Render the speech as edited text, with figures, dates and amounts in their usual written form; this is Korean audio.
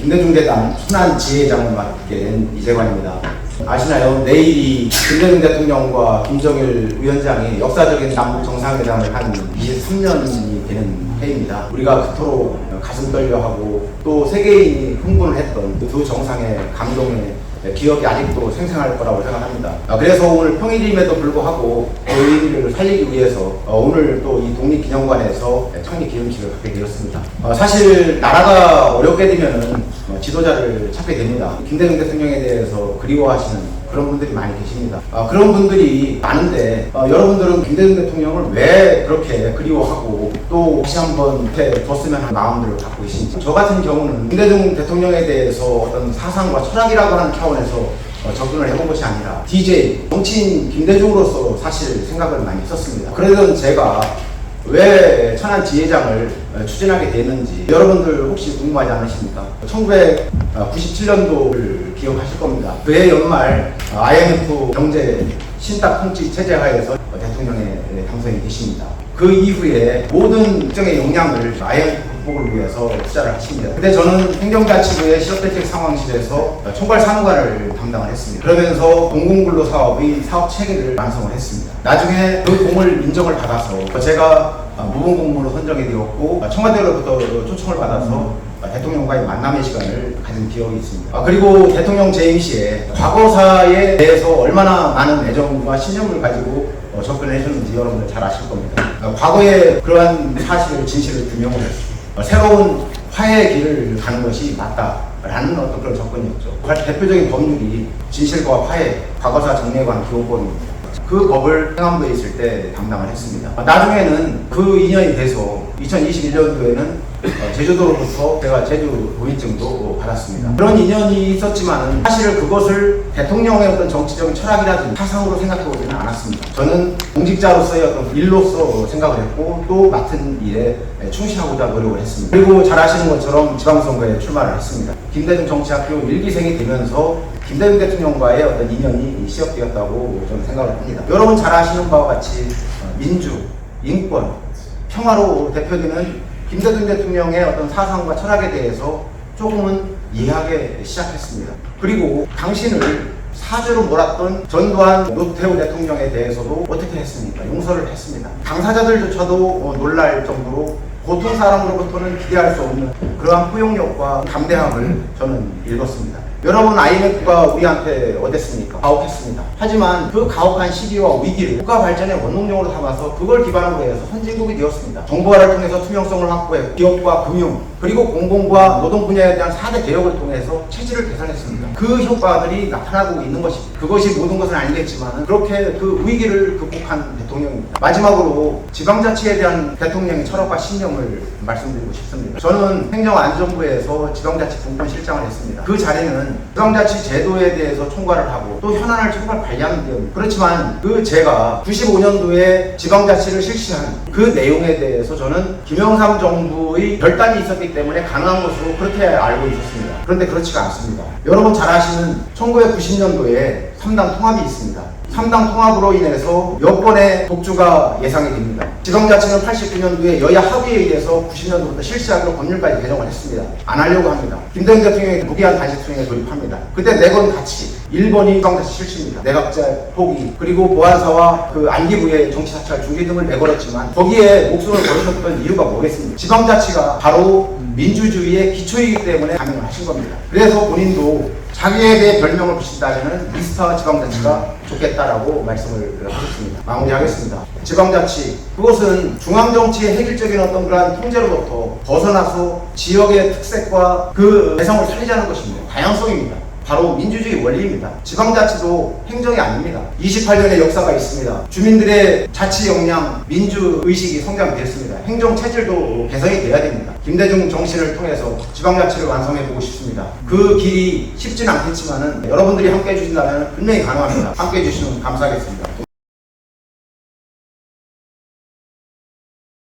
김대중 순환지회장을 맡게 된 이재관입니다. 아시나요? 내일이 김대중 대통령과 김정일 위원장이 역사적인 남북 정상회담을 한 23년이 되는 해입니다. 우리가 그토록 가슴 떨려하고 또 세계인이 흥분을 했던 그 두 정상의 감동의 기억이 아직도 생생할 거라고 생각합니다. 그래서 오늘 평일임에도 불구하고 그 의미를 살리기 위해서 오늘 또 이 독립기념관에서 창립 기념식을 갖게 되었습니다. 사실 나라가 어렵게 되면은 지도자를 찾게 됩니다. 김대중 대통령에 대해서 그리워하시는 그런 분들이 많이 계십니다. 그런 분들이 많은데 여러분들은 김대중 대통령을 왜 그렇게 그리워하고 또 다시 한번 이렇게 뒀으면 하는 마음들을 갖고 계신지. 저 같은 경우는 김대중 대통령에 대해서 어떤 사상과 철학이라고 하는 차원에서 접근을 해본 것이 아니라 DJ, 정치인 김대중으로서 사실 생각을 많이 했었습니다. 그러던 제가 왜 천안지회장을 추진하게 됐는지 여러분들 혹시 궁금하지 않으십니까? 1997년도를 기억하실 겁니다. 그해 연말 IMF 경제 신탁 통치 체제 하에서 대통령에 당선이 되십니다. 그 이후에 모든 국정의 역량을 IMF 극복을 위해서 투자를 하십니다. 근데 저는 행정자치부의 실업대책 상황실에서 총괄 사무관을 담당을 했습니다. 그러면서 공공근로사업의 사업 체계를 완성을 했습니다. 나중에 그 공을 인정을 받아서 제가 무분공무로 선정이 되었고 청와대로부터 초청을 받아서 대통령과의 만남의 시간을 가진 기억이 있습니다. 그리고 대통령 재임 시에 과거사에 대해서 얼마나 많은 애정과 신념을 가지고 접근을 해줬는지 여러분들 잘 아실 겁니다. 과거에 그러한 사실을 진실을 규명을 했습니다. 새로운 화해의 길을 가는 것이 맞다라는 어떤 그런 접근이었죠. 대표적인 법률이 진실과 화해, 과거사 정리에 관한 기본법입니다. 그 법을 행안부에 있을 때 담당을 했습니다. 나중에는 그 인연이 돼서 2021년도에는 제주도로부터 제가 제주 도민증도 받았습니다. 그런 인연이 있었지만 사실 그것을 대통령의 어떤 정치적인 철학이라든지 사상으로 생각해보지는 않았습니다. 저는 공직자로서의 어떤 일로서 생각을 했고 또 맡은 일에 충실하고자 노력을 했습니다. 그리고 잘 아시는 것처럼 지방선거에 출마를 했습니다. 김대중 정치학교 1기생이 되면서 김대중 대통령과의 어떤 인연이 시작되었다고 저는 생각을 합니다. 여러분 잘 아시는 바와 같이 민주, 인권, 평화로 대표되는 김대중 대통령의 어떤 사상과 철학에 대해서 조금은 이해하기 시작했습니다. 그리고 당신을 사주로 몰았던 전두환 노태우 대통령에 대해서도 어떻게 했습니까? 용서를 했습니다. 당사자들조차도 놀랄 정도로 보통 사람으로부터는 기대할 수 없는 그러한 포용력과 담대함을 저는 읽었습니다. 여러분, IMF가 우리한테 어땠습니까? 가혹했습니다. 하지만 그 가혹한 시기와 위기를 국가 발전의 원동력으로 삼아서 그걸 기반으로 해서 선진국이 되었습니다. 정보화를 통해서 투명성을 확보해 기업과 금융 그리고 공공과 노동 분야에 대한 4대 개혁을 통해서 체질을 개선했습니다. 그 효과들이 나타나고 있는 것입니다. 그것이 모든 것은 아니겠지만 그렇게 그 위기를 극복한 대통령입니다. 마지막으로 지방자치에 대한 대통령의 철학과 신념을 말씀드리고 싶습니다. 저는 행정안전부에서 지방자치 분권실장을 했습니다. 그 자리는 지방자치 제도에 대해서 총괄을 하고 또 현안을 총괄 관리하는 데입니다. 그렇지만 그 제가 95년도에 지방자치를 실시한 그 내용에 대해서 저는 김영삼 정부의 결단이 있었기 때문에 가능한 것으로 그렇게 알고 있었습니다. 그런데 그렇지가 않습니다. 여러분 잘 아시는 1990년도에 3당 통합이 있습니다. 3당 통합으로 인해서 여권의 독주가 예상이 됩니다. 지방자치는 89년도에 여야 합의에 의해서 90년도부터 실시하기로 법률까지 개정을 했습니다. 안 하려고 합니다. 김대중 대통령이 무기한 단식투쟁에 돌입합니다. 그때 4건 같이 1번이 지방자치 실시입니다. 내각제 포기 그리고 보안사와 그 안기부의 정치사찰 중지 등을 내걸었지만 거기에 목숨을 걸으셨던 이유가 뭐겠습니까? 지방자치가 바로 민주주의의 기초이기 때문에 감행을 하신 겁니다. 그래서 본인도 자기에 대해 별명을 붙인다면 미스터 지방자치가 좋겠다라고 말씀을 하셨습니다. 마무리하겠습니다. 지방자치, 그것은 중앙정치의 획일적인 어떤 그러한 통제로부터 벗어나서 지역의 특색과 그 개성을 살리자는 것입니다. 다양성입니다. 바로 민주주의 원리입니다. 지방자치도 행정이 아닙니다. 28년의 역사가 있습니다. 주민들의 자치 역량, 민주의식이 성장됐습니다. 행정체질도 개선이 돼야 됩니다. 김대중 정신을 통해서 지방자치를 완성해보고 싶습니다. 그 길이 쉽지는 않겠지만 여러분들이 함께해 주신다면 분명히 가능합니다. 함께해 주시면 감사하겠습니다.